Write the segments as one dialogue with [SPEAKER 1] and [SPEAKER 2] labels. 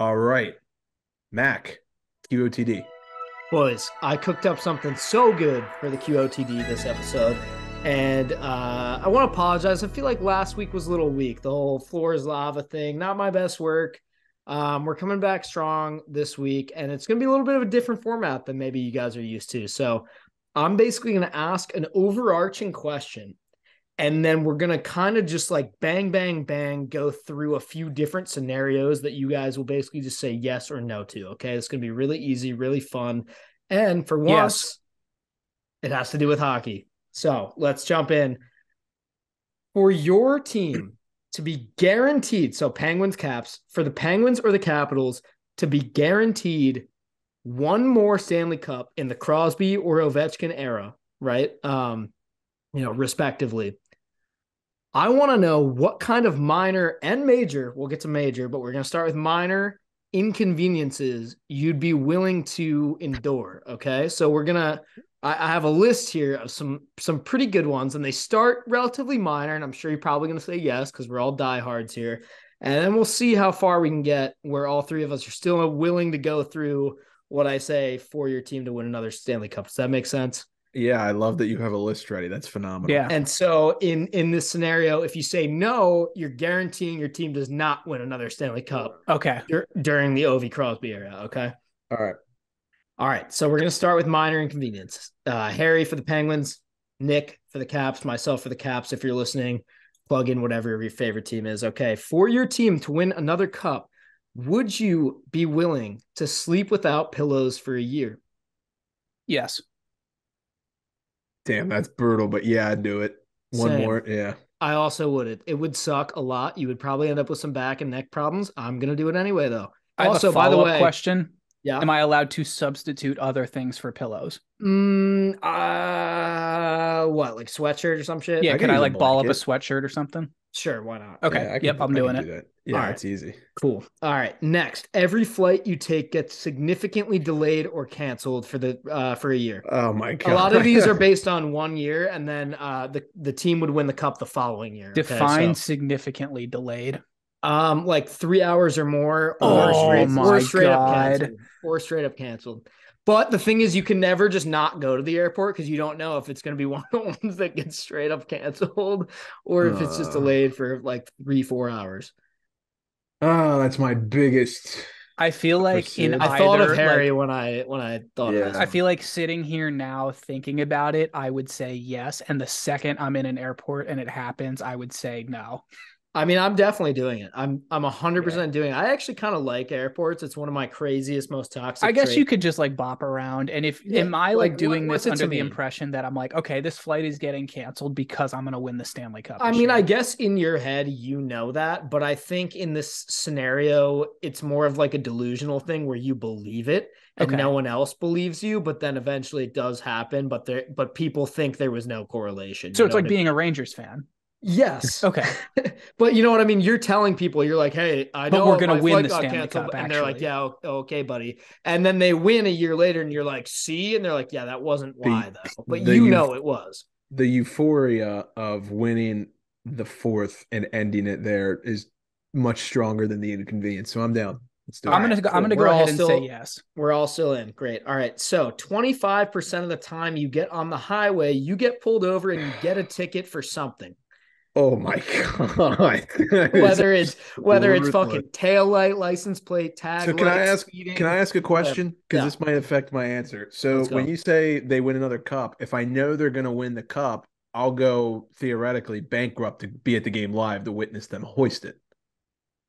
[SPEAKER 1] All right. Mac, QOTD.
[SPEAKER 2] Boys, I cooked up something so good for the QOTD this episode. And I want to apologize. I feel like last week was a little weak. The whole floor is lava thing, not my best work. We're coming back strong this week, and it's going to be a little bit of a different format than maybe you guys are used to. So I'm basically going to ask an overarching question, and then we're going to kind of just like bang, bang, bang, go through a few different scenarios that you guys will basically just say yes or no to. Okay. It's going to be really easy, really fun. And for
[SPEAKER 3] Yes.
[SPEAKER 2] once, it has to do with hockey. So let's jump in. For your team to be guaranteed, so Penguins Caps, for the Penguins or the Capitals to be guaranteed one more Stanley Cup in the Crosby or Ovechkin era, right? Respectively. I want to know what kind of minor and major, we'll get to major, but we're going to start with minor inconveniences you'd be willing to endure. Okay. So I have a list here of some pretty good ones, and they start relatively minor, and I'm sure you're probably going to say yes, because we're all diehards here. And then we'll see how far we can get where all three of us are still willing to go through what I say for your team to win another Stanley Cup. Does that make sense?
[SPEAKER 1] Yeah, I love that you have a list ready. That's phenomenal.
[SPEAKER 3] Yeah.
[SPEAKER 2] And so in this scenario, if you say no, you're guaranteeing your team does not win another Stanley Cup
[SPEAKER 3] Okay.
[SPEAKER 2] during the Ovi Crosby era. Okay.
[SPEAKER 1] All right.
[SPEAKER 2] All right. So we're going to start with minor inconvenience. Harry for the Penguins, Nick for the Caps, myself for the Caps. If you're listening, plug in whatever your favorite team is. Okay. For your team to win another cup, would you be willing to sleep without pillows for a year?
[SPEAKER 3] Yes.
[SPEAKER 1] Damn, that's brutal, but yeah, I'd do it. One
[SPEAKER 2] Same.
[SPEAKER 1] more. Yeah.
[SPEAKER 2] I also wouldn't. It would suck a lot. You would probably end up with some back and neck problems. I'm going to do it anyway, though.
[SPEAKER 3] I have
[SPEAKER 2] Also,
[SPEAKER 3] a
[SPEAKER 2] by the
[SPEAKER 3] follow-up
[SPEAKER 2] way,
[SPEAKER 3] question.
[SPEAKER 2] yeah.
[SPEAKER 3] Am I allowed to substitute other things for pillows?
[SPEAKER 2] What, like sweatshirt or some shit?
[SPEAKER 3] Yeah,
[SPEAKER 1] I
[SPEAKER 3] can
[SPEAKER 1] could
[SPEAKER 3] I
[SPEAKER 1] use a
[SPEAKER 3] like ball up a
[SPEAKER 1] blanket.
[SPEAKER 3] sweatshirt or something?
[SPEAKER 2] Sure, why not?
[SPEAKER 3] Okay.
[SPEAKER 1] Yeah,
[SPEAKER 3] Yep, I'm
[SPEAKER 1] I
[SPEAKER 3] doing
[SPEAKER 1] can
[SPEAKER 3] it.
[SPEAKER 1] do that. Yeah,
[SPEAKER 2] All right.
[SPEAKER 1] it's easy.
[SPEAKER 2] Cool. All right. Next, every flight you take gets significantly delayed or canceled for a year.
[SPEAKER 1] Oh my
[SPEAKER 2] A lot
[SPEAKER 1] God.
[SPEAKER 2] of these are based on 1 year, and then the team would win the cup the following year. Okay,
[SPEAKER 3] Define
[SPEAKER 2] so
[SPEAKER 3] significantly delayed.
[SPEAKER 2] like 3 hours or more,
[SPEAKER 3] Oh my
[SPEAKER 2] straight up
[SPEAKER 3] God.
[SPEAKER 2] canceled, or straight up canceled. But the thing is, you can never just not go to the airport because you don't know if it's going to be one of the ones that gets straight up canceled or if it's just
[SPEAKER 1] Uh,
[SPEAKER 2] delayed for like 3-4 hours.
[SPEAKER 1] oh, that's my biggest
[SPEAKER 3] I feel like in
[SPEAKER 1] Sid.
[SPEAKER 2] I thought of
[SPEAKER 3] either,
[SPEAKER 2] Harry
[SPEAKER 3] like,
[SPEAKER 2] when I thought of
[SPEAKER 1] Yeah.
[SPEAKER 2] this
[SPEAKER 3] I
[SPEAKER 2] one.
[SPEAKER 3] feel like sitting here now thinking about it, I would say yes. And the second I'm in an airport and it happens, I would say no.
[SPEAKER 2] I mean, I'm definitely doing it. I'm
[SPEAKER 3] Yeah.
[SPEAKER 2] 100% doing it. I actually kind of like airports. It's one of my craziest, most
[SPEAKER 3] I
[SPEAKER 2] toxic
[SPEAKER 3] guess you
[SPEAKER 2] traits.
[SPEAKER 3] could just like bop around. And if
[SPEAKER 2] Yeah,
[SPEAKER 3] am I
[SPEAKER 2] like
[SPEAKER 3] like doing
[SPEAKER 2] what's
[SPEAKER 3] this
[SPEAKER 2] it
[SPEAKER 3] under
[SPEAKER 2] to
[SPEAKER 3] the
[SPEAKER 2] me?
[SPEAKER 3] impression that I'm like, okay, this flight is getting canceled because I'm gonna win the Stanley Cup
[SPEAKER 2] I
[SPEAKER 3] this
[SPEAKER 2] mean, I
[SPEAKER 3] year?
[SPEAKER 2] guess in your head, you know that, but I think in this scenario, it's more of like a delusional thing where you believe it and
[SPEAKER 3] Okay.
[SPEAKER 2] no one else believes you, but then eventually it does happen, but people think there was no correlation.
[SPEAKER 3] So
[SPEAKER 2] You
[SPEAKER 3] it's
[SPEAKER 2] know what
[SPEAKER 3] like
[SPEAKER 2] I mean?
[SPEAKER 3] being a Rangers fan.
[SPEAKER 2] Yes.
[SPEAKER 3] Okay.
[SPEAKER 2] But you know what I mean? You're telling people, you're like, hey, I
[SPEAKER 3] But we're
[SPEAKER 2] know
[SPEAKER 3] gonna
[SPEAKER 2] my
[SPEAKER 3] win
[SPEAKER 2] flight
[SPEAKER 3] the
[SPEAKER 2] got
[SPEAKER 3] Stanley
[SPEAKER 2] canceled.
[SPEAKER 3] Cup,
[SPEAKER 2] And they're like,
[SPEAKER 3] actually.
[SPEAKER 2] yeah, okay, buddy. And then they win a year later and you're like, see? And they're like, yeah, that wasn't
[SPEAKER 1] the
[SPEAKER 2] why though. But
[SPEAKER 1] the
[SPEAKER 2] you
[SPEAKER 1] eu-
[SPEAKER 2] know it was.
[SPEAKER 1] the euphoria of winning the fourth and ending it there is much stronger than the inconvenience. So I'm down. Let's do
[SPEAKER 2] All
[SPEAKER 1] it.
[SPEAKER 2] right,
[SPEAKER 3] I'm
[SPEAKER 2] cool.
[SPEAKER 3] gonna go ahead and say yes.
[SPEAKER 2] We're all still in. Great. All right. So 25% of the time you get on the highway, you get pulled over and you get a ticket for something.
[SPEAKER 1] Oh my God. That is
[SPEAKER 2] Whether it's
[SPEAKER 1] ruthless.
[SPEAKER 2] fucking tail light, license plate,
[SPEAKER 1] So
[SPEAKER 2] tag
[SPEAKER 1] can I
[SPEAKER 2] light,
[SPEAKER 1] ask can I
[SPEAKER 2] speeding,
[SPEAKER 1] ask a
[SPEAKER 2] whatever.
[SPEAKER 1] question? Because
[SPEAKER 2] Yeah.
[SPEAKER 1] this might affect my answer. So
[SPEAKER 2] Let's
[SPEAKER 1] when
[SPEAKER 2] go.
[SPEAKER 1] you say they win another cup, if I know they're gonna win the cup, I'll go theoretically bankrupt to be at the game live to witness them hoist it.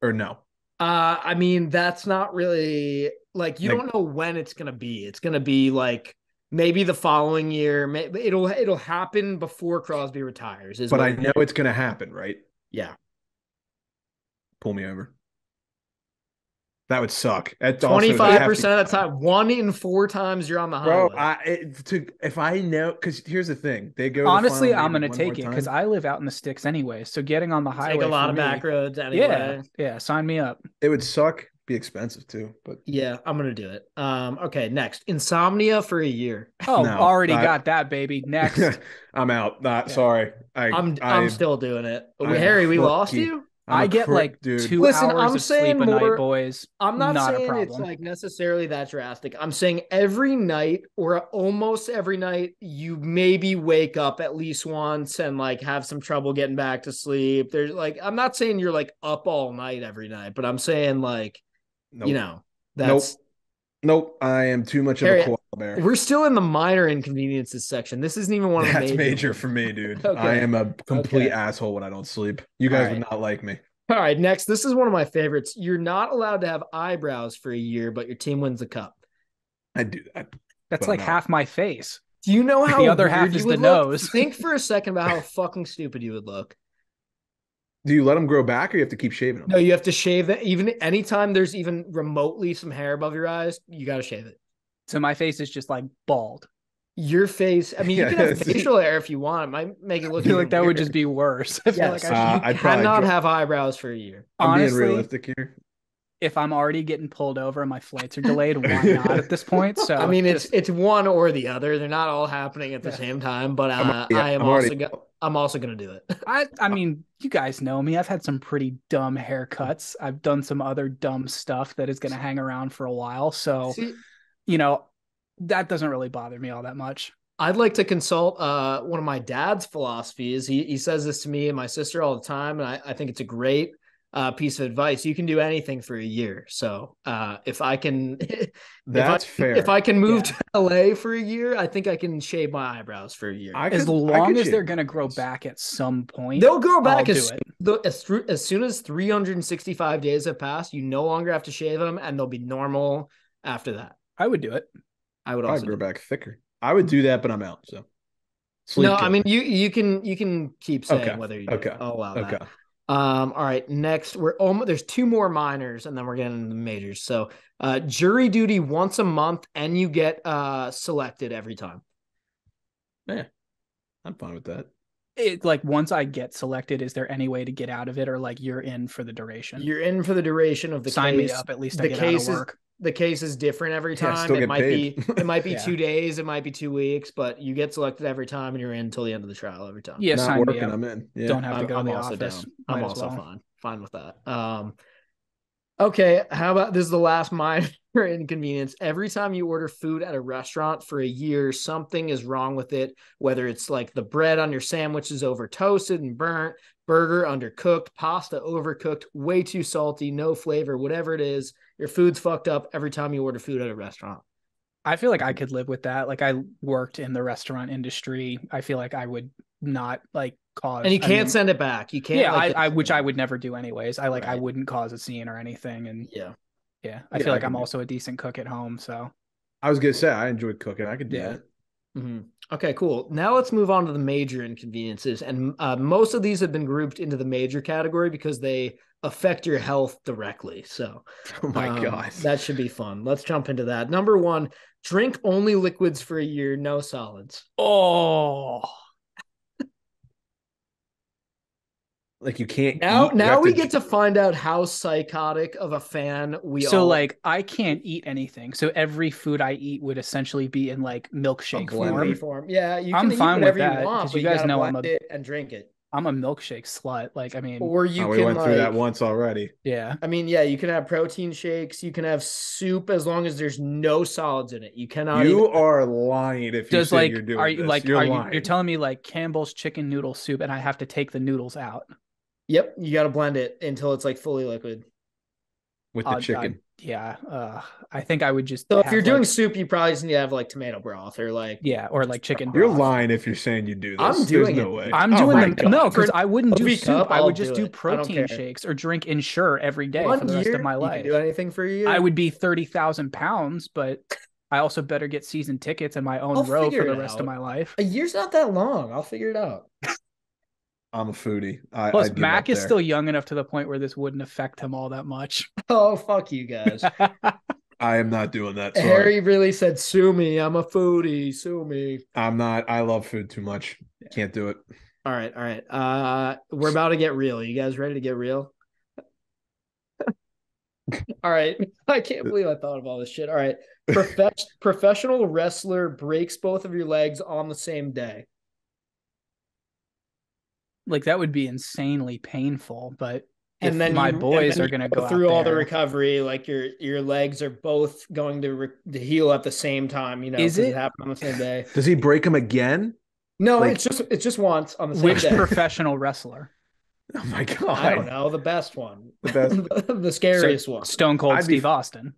[SPEAKER 1] Or no.
[SPEAKER 2] I mean, that's not really like you
[SPEAKER 1] Like,
[SPEAKER 2] don't know when it's gonna be. It's gonna be like maybe the following year. Maybe it'll happen before Crosby retires. Is
[SPEAKER 1] but I
[SPEAKER 2] what?
[SPEAKER 1] know it's gonna happen, right?
[SPEAKER 2] Yeah.
[SPEAKER 1] Pull me over. That would suck. That also would have to
[SPEAKER 2] 25% of the time, 1 in 4 times you're on the
[SPEAKER 1] bro.
[SPEAKER 2] highway.
[SPEAKER 1] If I know, because here's the thing, they go the final
[SPEAKER 3] Honestly, I'm
[SPEAKER 1] game
[SPEAKER 3] gonna
[SPEAKER 1] one more
[SPEAKER 3] take it because
[SPEAKER 1] time.
[SPEAKER 3] I live out in the sticks anyway. So getting on the
[SPEAKER 2] Take a
[SPEAKER 3] highway
[SPEAKER 2] lot
[SPEAKER 3] for
[SPEAKER 2] of back
[SPEAKER 3] me,
[SPEAKER 2] roads
[SPEAKER 3] yeah,
[SPEAKER 2] anyway.
[SPEAKER 3] yeah, sign me up.
[SPEAKER 1] It would suck, be expensive too, but
[SPEAKER 2] Yeah, I'm gonna do it. Okay, next. Insomnia for a year.
[SPEAKER 3] Oh,
[SPEAKER 1] no,
[SPEAKER 3] already got that, baby. Next.
[SPEAKER 1] I'm out. Not
[SPEAKER 3] Yeah.
[SPEAKER 1] sorry.
[SPEAKER 2] I'm still doing it.
[SPEAKER 1] I'm
[SPEAKER 2] Harry, we lost
[SPEAKER 1] lucky.
[SPEAKER 2] you?
[SPEAKER 3] I get like
[SPEAKER 1] dude.
[SPEAKER 3] 2 hours
[SPEAKER 2] I'm
[SPEAKER 3] of
[SPEAKER 2] saying
[SPEAKER 3] sleep a night,
[SPEAKER 2] more.
[SPEAKER 3] boys.
[SPEAKER 2] I'm not
[SPEAKER 3] Not a
[SPEAKER 2] saying it's
[SPEAKER 3] problem.
[SPEAKER 2] like necessarily that drastic. I'm saying every night or almost every night, you maybe wake up at least once and like have some trouble getting back to sleep. There's like, I'm not saying you're like up all night every night, but I'm saying like, you
[SPEAKER 1] Nope.
[SPEAKER 2] know, that's
[SPEAKER 1] Nope. Nope. I am too much of a
[SPEAKER 2] Harry.
[SPEAKER 1] koala bear.
[SPEAKER 2] We're still in the minor inconveniences section. This isn't even one of the
[SPEAKER 1] That's
[SPEAKER 2] major
[SPEAKER 1] major
[SPEAKER 2] ones.
[SPEAKER 1] for me, dude. I
[SPEAKER 2] Okay.
[SPEAKER 1] am a complete
[SPEAKER 2] Okay.
[SPEAKER 1] asshole when I don't sleep. You
[SPEAKER 2] All
[SPEAKER 1] guys would
[SPEAKER 2] right.
[SPEAKER 1] not like me.
[SPEAKER 2] All right. Next, this is one of my favorites. You're not allowed to have eyebrows for a year, but your team wins the cup.
[SPEAKER 1] I do that,
[SPEAKER 3] That's
[SPEAKER 1] but
[SPEAKER 3] like
[SPEAKER 1] I'm out.
[SPEAKER 3] half my face.
[SPEAKER 2] Do you know how
[SPEAKER 3] The other
[SPEAKER 2] weird
[SPEAKER 3] half
[SPEAKER 2] you
[SPEAKER 3] is
[SPEAKER 2] would
[SPEAKER 3] the
[SPEAKER 2] look?
[SPEAKER 3] nose.
[SPEAKER 2] Think for a second about how fucking stupid you would look.
[SPEAKER 1] Do you let them grow back or you have to keep shaving them?
[SPEAKER 2] No, you have to shave that. Even anytime there's even remotely some hair above your eyes, you got to shave it.
[SPEAKER 3] So my face is just like bald.
[SPEAKER 2] Your face. I mean, you
[SPEAKER 1] Yeah,
[SPEAKER 2] can have facial hair if you want. It might make it
[SPEAKER 3] I
[SPEAKER 2] look
[SPEAKER 3] feel
[SPEAKER 2] even
[SPEAKER 3] like that would
[SPEAKER 2] weirder.
[SPEAKER 3] just be worse. I feel
[SPEAKER 2] Yes,
[SPEAKER 3] like I
[SPEAKER 2] you
[SPEAKER 3] should.
[SPEAKER 1] I'd probably
[SPEAKER 2] cannot have eyebrows for a year.
[SPEAKER 1] I'm being
[SPEAKER 3] Honestly,
[SPEAKER 1] realistic here.
[SPEAKER 3] if I'm already getting pulled over and my flights are delayed, why not at this point?
[SPEAKER 2] I
[SPEAKER 3] So
[SPEAKER 2] mean,
[SPEAKER 3] just
[SPEAKER 2] it's one or the other. They're not all happening at the
[SPEAKER 3] yeah.
[SPEAKER 2] same time. But
[SPEAKER 1] Yeah,
[SPEAKER 2] I'm also gonna do it.
[SPEAKER 3] I mean, you guys know me. I've had some pretty dumb haircuts. I've done some other dumb stuff that is going to hang around for a while. So,
[SPEAKER 2] See,
[SPEAKER 3] you know, that doesn't really bother me all that much.
[SPEAKER 2] I'd like to consult one of my dad's philosophies. He says this to me and my sister all the time, and I think it's a great piece of advice. You can do anything for a year. So if I can,
[SPEAKER 1] That's
[SPEAKER 2] if
[SPEAKER 1] fair.
[SPEAKER 2] I can move
[SPEAKER 3] Yeah.
[SPEAKER 2] to LA for a year, I think I can shave my eyebrows for a year.
[SPEAKER 3] As
[SPEAKER 1] I
[SPEAKER 3] long
[SPEAKER 1] could
[SPEAKER 3] as they're
[SPEAKER 1] shave
[SPEAKER 3] going
[SPEAKER 1] my
[SPEAKER 3] to grow
[SPEAKER 1] eyebrows.
[SPEAKER 3] back at some point,
[SPEAKER 2] They'll grow
[SPEAKER 3] I'll
[SPEAKER 2] back
[SPEAKER 3] do it.
[SPEAKER 2] as soon as 365 days have passed. You no longer have to shave them, and they'll be normal after that.
[SPEAKER 3] I would do it.
[SPEAKER 2] I would
[SPEAKER 1] Probably
[SPEAKER 2] also
[SPEAKER 1] grow
[SPEAKER 2] do
[SPEAKER 1] back thicker. I would do that, but I'm out. So
[SPEAKER 2] No,
[SPEAKER 1] sleep
[SPEAKER 2] I
[SPEAKER 1] killer.
[SPEAKER 2] mean you can keep saying
[SPEAKER 1] Okay.
[SPEAKER 2] whether you do it.
[SPEAKER 1] Okay.
[SPEAKER 2] I'll allow
[SPEAKER 1] Okay.
[SPEAKER 2] that. All right. Next, we're almost there's two more minors, and then we're getting into the majors. So, jury duty once a month, and you get selected every time.
[SPEAKER 1] Yeah, I'm fine with that.
[SPEAKER 3] It like once I get selected, is there any way to get out of it, or like you're in for the duration?
[SPEAKER 2] You're in for the duration of the
[SPEAKER 3] Sign
[SPEAKER 2] case.
[SPEAKER 3] me up. At least I
[SPEAKER 2] The
[SPEAKER 3] get out of
[SPEAKER 2] case is
[SPEAKER 3] work.
[SPEAKER 2] the case is different every
[SPEAKER 1] Yeah,
[SPEAKER 2] time.
[SPEAKER 1] still get paid.
[SPEAKER 2] It might be
[SPEAKER 3] Yeah.
[SPEAKER 2] 2 days, it might be 2 weeks, but you get selected every time, and you're in until the end of the trial every time.
[SPEAKER 3] Yeah,
[SPEAKER 1] Not
[SPEAKER 3] sign me
[SPEAKER 1] working,
[SPEAKER 3] up.
[SPEAKER 1] I'm in. Yeah.
[SPEAKER 3] Don't have to go to
[SPEAKER 2] I'm
[SPEAKER 3] the
[SPEAKER 2] also
[SPEAKER 3] office.
[SPEAKER 2] down.
[SPEAKER 3] Might
[SPEAKER 2] I'm
[SPEAKER 3] as
[SPEAKER 2] also
[SPEAKER 3] well.
[SPEAKER 2] fine with that. Okay, how about this is the last minor inconvenience. Every time you order food at a restaurant for a year, something is wrong with it, whether it's like the bread on your sandwich is over toasted and burnt, burger undercooked, pasta overcooked, way too salty, no flavor, whatever it is, your food's fucked up every time you order food at a restaurant.
[SPEAKER 3] I feel like I could live with that. Like I worked in the restaurant industry. I feel like I would not like cause.
[SPEAKER 2] And you
[SPEAKER 3] I
[SPEAKER 2] can't
[SPEAKER 3] mean,
[SPEAKER 2] send it back. You can't
[SPEAKER 3] yeah,
[SPEAKER 2] like
[SPEAKER 3] which I would never do anyways. I
[SPEAKER 2] right.
[SPEAKER 3] wouldn't cause a scene or anything. And
[SPEAKER 2] yeah.
[SPEAKER 3] I
[SPEAKER 1] Yeah,
[SPEAKER 3] feel
[SPEAKER 1] I
[SPEAKER 3] like I'm
[SPEAKER 1] can do
[SPEAKER 3] also a decent cook at home. So
[SPEAKER 1] I was gonna say I enjoy cooking. I could do
[SPEAKER 3] Yeah.
[SPEAKER 1] that.
[SPEAKER 2] Mm-hmm. Okay, cool. Now let's move on to the major inconveniences. And most of these have been grouped into the major category because they affect your health directly. So
[SPEAKER 1] Oh my god.
[SPEAKER 2] that should be fun. Let's jump into that. Number one, drink only liquids for a year, no solids.
[SPEAKER 3] oh,
[SPEAKER 1] Like you can't
[SPEAKER 2] Now,
[SPEAKER 1] eat. You have
[SPEAKER 2] we
[SPEAKER 1] to
[SPEAKER 2] get to find out how psychotic of a fan we
[SPEAKER 3] so
[SPEAKER 2] all
[SPEAKER 3] like I can't eat anything. So every food I eat would essentially be in like milkshake
[SPEAKER 1] blender.
[SPEAKER 3] form.
[SPEAKER 2] Yeah, you
[SPEAKER 3] I'm
[SPEAKER 2] can eat
[SPEAKER 3] fine with
[SPEAKER 2] whatever you
[SPEAKER 3] that
[SPEAKER 2] want,
[SPEAKER 3] because
[SPEAKER 2] but
[SPEAKER 3] you
[SPEAKER 2] you
[SPEAKER 3] guys
[SPEAKER 2] gotta
[SPEAKER 3] know
[SPEAKER 2] blend it and drink it.
[SPEAKER 3] I'm a milkshake slut. Like I mean,
[SPEAKER 2] Or you
[SPEAKER 1] we
[SPEAKER 2] can
[SPEAKER 1] went through that
[SPEAKER 2] like
[SPEAKER 1] once already.
[SPEAKER 3] yeah.
[SPEAKER 2] I mean, yeah, you can have protein shakes. You can have soup as long as there's no solids in it. You cannot
[SPEAKER 1] You
[SPEAKER 2] even.
[SPEAKER 1] are lying if you
[SPEAKER 3] Does
[SPEAKER 1] say
[SPEAKER 3] like
[SPEAKER 1] you're doing
[SPEAKER 3] are you
[SPEAKER 1] this.
[SPEAKER 3] like
[SPEAKER 1] You're
[SPEAKER 3] are you
[SPEAKER 1] lying.
[SPEAKER 3] you're telling me like Campbell's chicken noodle soup and I have to take the noodles out?
[SPEAKER 2] Yep, you got to blend it until it's like fully liquid.
[SPEAKER 1] With the chicken.
[SPEAKER 3] I think I would just
[SPEAKER 2] So if
[SPEAKER 3] have
[SPEAKER 2] you're doing
[SPEAKER 3] like,
[SPEAKER 2] soup, you probably just need to have like tomato broth or like
[SPEAKER 3] or like chicken
[SPEAKER 1] You're
[SPEAKER 3] broth.
[SPEAKER 1] lying if you're saying you do this.
[SPEAKER 2] I'm
[SPEAKER 1] There's
[SPEAKER 2] doing
[SPEAKER 1] no
[SPEAKER 2] it.
[SPEAKER 1] way.
[SPEAKER 3] I'm
[SPEAKER 1] Oh
[SPEAKER 3] doing
[SPEAKER 1] my
[SPEAKER 3] them
[SPEAKER 1] God.
[SPEAKER 3] no, because I wouldn't do
[SPEAKER 2] Movie
[SPEAKER 3] soup.
[SPEAKER 2] cup,
[SPEAKER 3] I
[SPEAKER 2] I'll
[SPEAKER 3] would just
[SPEAKER 2] do
[SPEAKER 3] do
[SPEAKER 2] it. I don't
[SPEAKER 3] protein
[SPEAKER 2] care.
[SPEAKER 3] shakes or drink Ensure every day
[SPEAKER 2] One
[SPEAKER 3] for the rest
[SPEAKER 2] year,
[SPEAKER 3] of my
[SPEAKER 2] you can
[SPEAKER 3] life.
[SPEAKER 2] do anything for a year.
[SPEAKER 3] I would be 30,000 pounds, but I also better get season tickets in my own
[SPEAKER 2] I'll
[SPEAKER 3] row
[SPEAKER 2] figure
[SPEAKER 3] for the
[SPEAKER 2] it
[SPEAKER 3] rest
[SPEAKER 2] out.
[SPEAKER 3] of my life.
[SPEAKER 2] A year's not that long. I'll figure it out.
[SPEAKER 1] I'm a foodie.
[SPEAKER 3] Plus,
[SPEAKER 1] I'd give
[SPEAKER 3] Mac
[SPEAKER 1] up
[SPEAKER 3] is
[SPEAKER 1] there.
[SPEAKER 3] still young enough to the point where this wouldn't affect him all that much.
[SPEAKER 2] Oh, fuck you guys.
[SPEAKER 1] I am not doing that. Sorry.
[SPEAKER 2] Harry really said, sue me. I'm a foodie. Sue me.
[SPEAKER 1] I'm not. I love food too much. Can't do it.
[SPEAKER 2] All right. All right. We're about to get real. You guys ready to get real? All right. I can't believe I thought of all this shit. All right. Professional wrestler breaks both of your legs on the same day.
[SPEAKER 3] Like that would be insanely painful, but
[SPEAKER 2] And then
[SPEAKER 3] my boys are going to go
[SPEAKER 2] through
[SPEAKER 3] out
[SPEAKER 2] all the
[SPEAKER 3] there.
[SPEAKER 2] recovery, like your legs are both going to heal at the same time,
[SPEAKER 3] Is
[SPEAKER 2] because it
[SPEAKER 3] it?
[SPEAKER 2] happened on the same day.
[SPEAKER 1] Does he break him again?
[SPEAKER 2] No,
[SPEAKER 1] Like,
[SPEAKER 2] it's just once on the same
[SPEAKER 3] Which
[SPEAKER 2] day.
[SPEAKER 3] professional wrestler?
[SPEAKER 1] oh my
[SPEAKER 2] I don't
[SPEAKER 1] God.
[SPEAKER 2] know, the best one,
[SPEAKER 1] The best.
[SPEAKER 2] the scariest one.
[SPEAKER 3] Stone Cold
[SPEAKER 1] I'd be-
[SPEAKER 3] Steve Austin.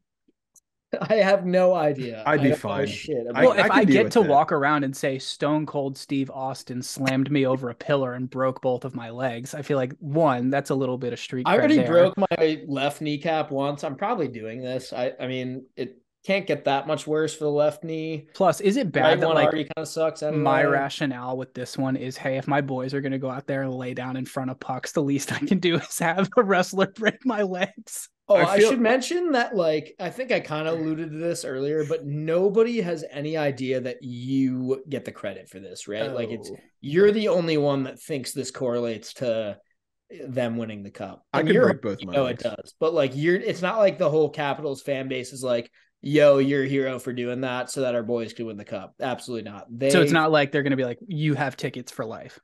[SPEAKER 2] I have no idea.
[SPEAKER 1] I'd
[SPEAKER 2] I
[SPEAKER 1] be
[SPEAKER 2] don't know
[SPEAKER 1] fine.
[SPEAKER 2] shit
[SPEAKER 3] Well,
[SPEAKER 2] about
[SPEAKER 3] if I
[SPEAKER 1] could deal
[SPEAKER 3] get
[SPEAKER 1] with
[SPEAKER 3] to
[SPEAKER 1] that.
[SPEAKER 3] walk around and say Stone Cold Steve Austin slammed me over a pillar and broke both of my legs, I feel like one, that's a little bit of street
[SPEAKER 2] I
[SPEAKER 3] cred
[SPEAKER 2] already
[SPEAKER 3] there.
[SPEAKER 2] broke my left kneecap once. I'm probably doing this. I mean, it can't get that much worse for the left knee.
[SPEAKER 3] Plus, is it bad
[SPEAKER 2] Right
[SPEAKER 3] that
[SPEAKER 2] one
[SPEAKER 3] like
[SPEAKER 2] already kind of sucks anyway.
[SPEAKER 3] my rationale with this one is, hey, if my boys are gonna go out there and lay down in front of pucks, the least I can do is have a wrestler break my legs.
[SPEAKER 2] Oh,
[SPEAKER 1] I
[SPEAKER 2] I
[SPEAKER 1] feel-
[SPEAKER 2] should mention that, like, I think I kind of alluded to this earlier, but nobody has any idea that you get the credit for this, right? Like, you're the only one that thinks this correlates to them winning the cup.
[SPEAKER 1] I
[SPEAKER 2] And
[SPEAKER 1] could
[SPEAKER 2] you're,
[SPEAKER 1] break both my legs.
[SPEAKER 2] it does, but like, it's not like the whole Capitals fan base is like, yo, you're a hero for doing that so that our boys could win the cup. Absolutely not.
[SPEAKER 3] So it's not like they're gonna be like, you have tickets for life.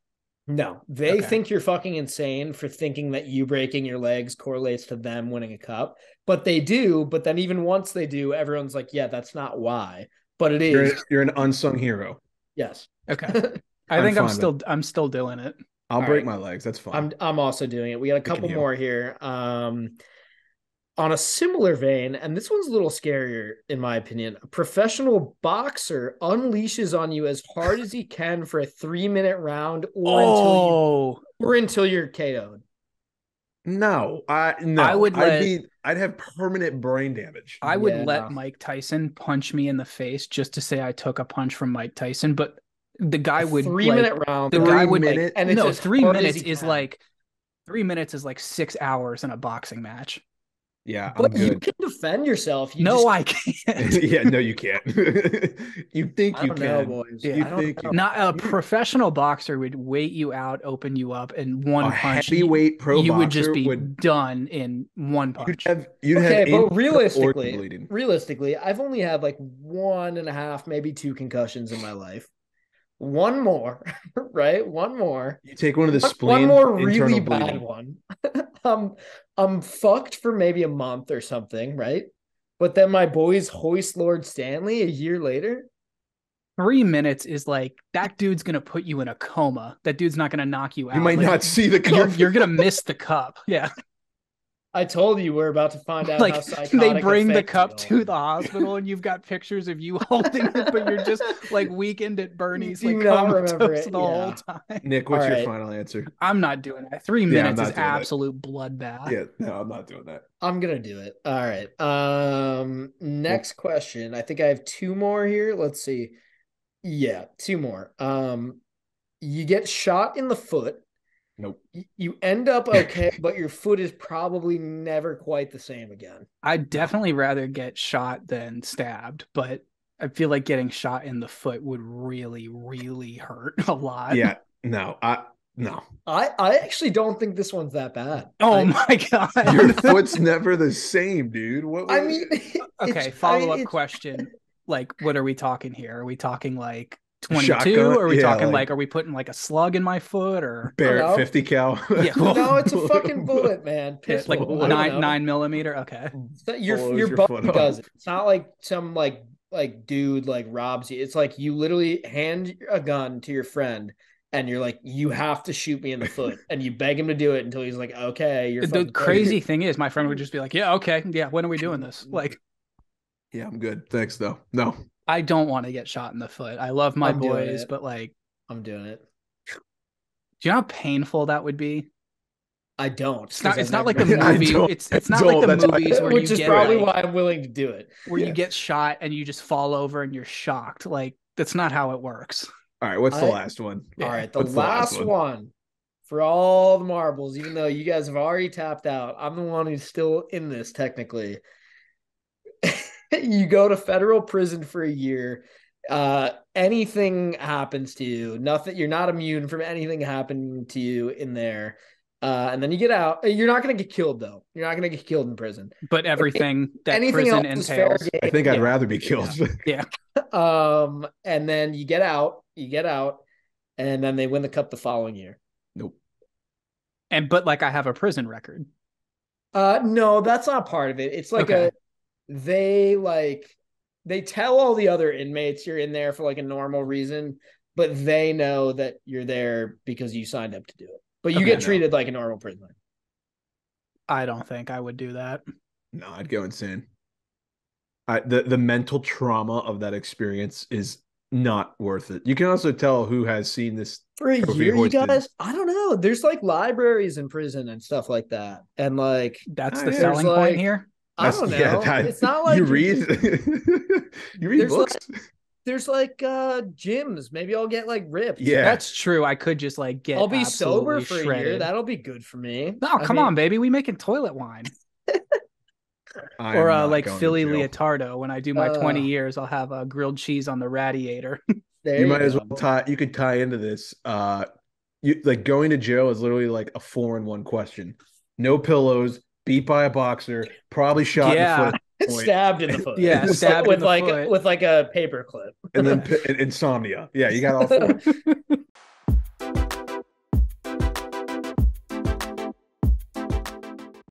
[SPEAKER 2] No, they
[SPEAKER 3] Okay.
[SPEAKER 2] think you're fucking insane for thinking that you breaking your legs correlates to them winning a cup, but they do. But then even once they do, everyone's like, yeah, that's not why, but it is.
[SPEAKER 1] You're an unsung hero.
[SPEAKER 2] Yes.
[SPEAKER 3] Okay. I think
[SPEAKER 1] fine
[SPEAKER 3] I'm still doing it.
[SPEAKER 1] I'll
[SPEAKER 2] All
[SPEAKER 1] break
[SPEAKER 2] right.
[SPEAKER 1] my legs. That's fine.
[SPEAKER 2] I'm also doing it. We got a couple
[SPEAKER 1] heal.
[SPEAKER 2] more here. On a similar vein, and this one's a little scarier in my opinion. A professional boxer unleashes on you as hard as he can for a 3-minute round, or until you're KO'd.
[SPEAKER 1] No, I'd have permanent brain damage.
[SPEAKER 3] I would let Mike Tyson punch me in the face just to say I took a punch from Mike Tyson, but the guy would
[SPEAKER 2] 3-minute round.
[SPEAKER 3] The guy would
[SPEAKER 1] minute,
[SPEAKER 2] and it's
[SPEAKER 3] no,
[SPEAKER 2] as
[SPEAKER 3] 3
[SPEAKER 2] hard as
[SPEAKER 3] minutes
[SPEAKER 2] he
[SPEAKER 3] is
[SPEAKER 2] can.
[SPEAKER 3] like 3 minutes is like 6 hours in a boxing match.
[SPEAKER 1] Yeah,
[SPEAKER 2] But
[SPEAKER 1] I'm good.
[SPEAKER 2] you can defend yourself.
[SPEAKER 3] I can't.
[SPEAKER 1] Yeah, no, you can't. You think
[SPEAKER 2] I
[SPEAKER 1] you
[SPEAKER 2] don't know,
[SPEAKER 1] can?
[SPEAKER 2] boys.
[SPEAKER 1] You
[SPEAKER 2] I don't
[SPEAKER 1] think
[SPEAKER 2] know.
[SPEAKER 1] you?
[SPEAKER 3] Not a professional boxer would wait you out, open you up, and one
[SPEAKER 1] A
[SPEAKER 3] punch.
[SPEAKER 1] heavyweight pro
[SPEAKER 3] you would
[SPEAKER 1] boxer
[SPEAKER 3] just be
[SPEAKER 1] would-
[SPEAKER 3] done in one punch.
[SPEAKER 1] You'd
[SPEAKER 2] Okay,
[SPEAKER 1] have
[SPEAKER 2] but
[SPEAKER 1] organ
[SPEAKER 2] realistically,
[SPEAKER 1] bleeding.
[SPEAKER 2] I've only had like 1.5, maybe 2 concussions in my life. One more, right? One more.
[SPEAKER 1] You take one of the
[SPEAKER 2] One
[SPEAKER 1] spleen
[SPEAKER 2] more
[SPEAKER 1] internal
[SPEAKER 2] really
[SPEAKER 1] bleeding.
[SPEAKER 2] bad one. I'm fucked for maybe a month or something, right? But then my boys hoist Lord Stanley a year later.
[SPEAKER 3] 3 minutes is like that dude's gonna put you in a coma. That dude's not gonna knock you out.
[SPEAKER 1] You might
[SPEAKER 3] Like,
[SPEAKER 1] not see the cup.
[SPEAKER 3] You're gonna miss the cup. Yeah.
[SPEAKER 2] I told you we're about to find out
[SPEAKER 3] Like
[SPEAKER 2] how psychotic
[SPEAKER 3] they bring the
[SPEAKER 2] affects
[SPEAKER 3] cup
[SPEAKER 2] you.
[SPEAKER 3] to the hospital and you've got pictures of you holding it, but you're just like weekend at Bernie's,
[SPEAKER 2] You
[SPEAKER 3] like
[SPEAKER 2] do not remember
[SPEAKER 3] comatose
[SPEAKER 2] it,
[SPEAKER 3] the whole
[SPEAKER 2] yeah.
[SPEAKER 3] time.
[SPEAKER 1] Nick, what's
[SPEAKER 2] All
[SPEAKER 1] your
[SPEAKER 2] right.
[SPEAKER 1] final answer?
[SPEAKER 3] I'm not doing that. 3
[SPEAKER 1] I'm
[SPEAKER 3] minutes
[SPEAKER 1] not
[SPEAKER 3] is
[SPEAKER 1] doing that.
[SPEAKER 3] absolute bloodbath.
[SPEAKER 1] Yeah, no, I'm not doing that.
[SPEAKER 2] I'm gonna do it. All right. Next question. I think I have 2 more here. Let's see. Yeah, 2 more. You get shot in the foot.
[SPEAKER 1] Nope.
[SPEAKER 2] You end up okay, but your foot is probably never quite the same again.
[SPEAKER 3] I'd definitely rather get shot than stabbed, but I feel like getting shot in the foot would really, really hurt a lot.
[SPEAKER 1] Yeah, no. No.
[SPEAKER 2] I actually don't think this one's that bad.
[SPEAKER 3] Oh my God.
[SPEAKER 1] Your foot's never the same, dude.
[SPEAKER 2] I mean,
[SPEAKER 3] Okay, follow-up question. Like, what are we talking here? Are we talking like 22?
[SPEAKER 1] Shotgun?
[SPEAKER 3] Or are we
[SPEAKER 1] Yeah,
[SPEAKER 3] talking
[SPEAKER 1] like-
[SPEAKER 3] are we putting like a slug in my foot or
[SPEAKER 1] Barrett
[SPEAKER 2] know.
[SPEAKER 1] 50 cal.
[SPEAKER 3] Yeah.
[SPEAKER 2] No, it's a fucking bullet, man.
[SPEAKER 3] yeah, like
[SPEAKER 2] Pistol. I don't know.
[SPEAKER 3] 9 millimeter? Okay.
[SPEAKER 2] Your
[SPEAKER 1] blows your
[SPEAKER 2] buddy
[SPEAKER 1] foot off.
[SPEAKER 2] does it. It's not like some like dude like robs you. It's like you literally hand a gun to your friend and you're like, you have to shoot me in the foot, and you beg him to do it until he's like, okay. You're
[SPEAKER 3] The crazy thing is, my friend would just be like, "Yeah, okay, yeah. When are we doing this?" Like,
[SPEAKER 1] Yeah, I'm good. Thanks, though. No.
[SPEAKER 3] I don't want to get shot in the foot. I love my
[SPEAKER 2] I'm doing
[SPEAKER 3] boys,
[SPEAKER 2] it.
[SPEAKER 3] but like,
[SPEAKER 2] I'm doing it.
[SPEAKER 3] do you know how painful that would be?
[SPEAKER 2] I don't.
[SPEAKER 3] It's not.
[SPEAKER 2] 'cause
[SPEAKER 3] It's
[SPEAKER 2] I've
[SPEAKER 3] not like
[SPEAKER 2] never
[SPEAKER 3] the
[SPEAKER 2] done it.
[SPEAKER 3] movie. It's not like the
[SPEAKER 1] That's why-
[SPEAKER 3] movies where
[SPEAKER 2] Which
[SPEAKER 3] you
[SPEAKER 2] is
[SPEAKER 3] get
[SPEAKER 2] probably
[SPEAKER 3] like,
[SPEAKER 2] why I'm willing to do it.
[SPEAKER 3] where
[SPEAKER 1] Yeah.
[SPEAKER 3] you get shot and you just fall over and you're shocked. Like that's not how it works.
[SPEAKER 1] All right, what's the last one?
[SPEAKER 2] All right, the
[SPEAKER 1] What's
[SPEAKER 2] last one for all the marbles, even though you guys have already tapped out, I'm the one who's still in this technically. You go to federal prison for a year. Anything happens to you, nothing, you're not immune from anything happening to you in there. And then you get out. You're not going to get killed, though. You're not going to get killed in prison.
[SPEAKER 3] But everything that
[SPEAKER 2] Anything
[SPEAKER 3] prison
[SPEAKER 2] else is fair
[SPEAKER 3] entails.
[SPEAKER 2] game.
[SPEAKER 1] I think I'd
[SPEAKER 2] Yeah.
[SPEAKER 1] rather be killed.
[SPEAKER 3] Yeah.
[SPEAKER 2] And then you get out, and then they win the cup the following year.
[SPEAKER 1] Nope.
[SPEAKER 3] But like I have a prison record.
[SPEAKER 2] No, that's not part of it. It's like
[SPEAKER 3] Okay.
[SPEAKER 2] they tell all the other inmates you're in there for like a normal reason, but they know that you're there because you signed up to do it. But you
[SPEAKER 3] Okay.
[SPEAKER 2] get treated like a normal prisoner.
[SPEAKER 3] I don't think I would do that.
[SPEAKER 1] No, I'd go insane. The mental trauma of that experience is not worth it. You can also tell who has seen this
[SPEAKER 2] For a
[SPEAKER 1] trophy
[SPEAKER 2] year, you
[SPEAKER 1] hoisted.
[SPEAKER 2] guys, I don't know. There's like libraries in prison and stuff like that. And like
[SPEAKER 3] That's
[SPEAKER 1] Oh
[SPEAKER 3] the
[SPEAKER 1] yeah,
[SPEAKER 2] there's
[SPEAKER 3] selling point
[SPEAKER 2] like
[SPEAKER 3] here.
[SPEAKER 2] I
[SPEAKER 1] that's
[SPEAKER 2] don't
[SPEAKER 1] yeah.
[SPEAKER 2] know.
[SPEAKER 1] That
[SPEAKER 2] It's not
[SPEAKER 1] you
[SPEAKER 2] like you're
[SPEAKER 1] read,
[SPEAKER 2] just
[SPEAKER 1] you read
[SPEAKER 2] there's
[SPEAKER 1] books.
[SPEAKER 2] like there's like gyms. Maybe I'll get like ripped.
[SPEAKER 1] Yeah,
[SPEAKER 3] That's true. I could just like get
[SPEAKER 2] I'll be sober
[SPEAKER 3] absolutely
[SPEAKER 2] for a year.
[SPEAKER 3] shredded.
[SPEAKER 2] That'll be good for me.
[SPEAKER 3] No,
[SPEAKER 2] I
[SPEAKER 3] come
[SPEAKER 2] mean,
[SPEAKER 3] on, baby. We making toilet wine.
[SPEAKER 1] I
[SPEAKER 3] Or
[SPEAKER 1] am not
[SPEAKER 3] like
[SPEAKER 1] going to
[SPEAKER 3] Philly
[SPEAKER 1] jail.
[SPEAKER 3] Leotardo. When I do my 20 years, I'll have a grilled cheese on the radiator.
[SPEAKER 1] You
[SPEAKER 2] there you
[SPEAKER 1] might as
[SPEAKER 2] go.
[SPEAKER 1] well tie. You could tie into this. You like going to jail is literally like a 4-in-1 question. No pillows, beat by a boxer, probably shot in the foot
[SPEAKER 3] Yeah.
[SPEAKER 1] at some point,
[SPEAKER 2] Stabbed in the foot.
[SPEAKER 3] Yeah. Stabbed in
[SPEAKER 2] with
[SPEAKER 3] the
[SPEAKER 2] like
[SPEAKER 3] foot.
[SPEAKER 2] with like a paper clip.
[SPEAKER 1] and then insomnia. Yeah, you got all four.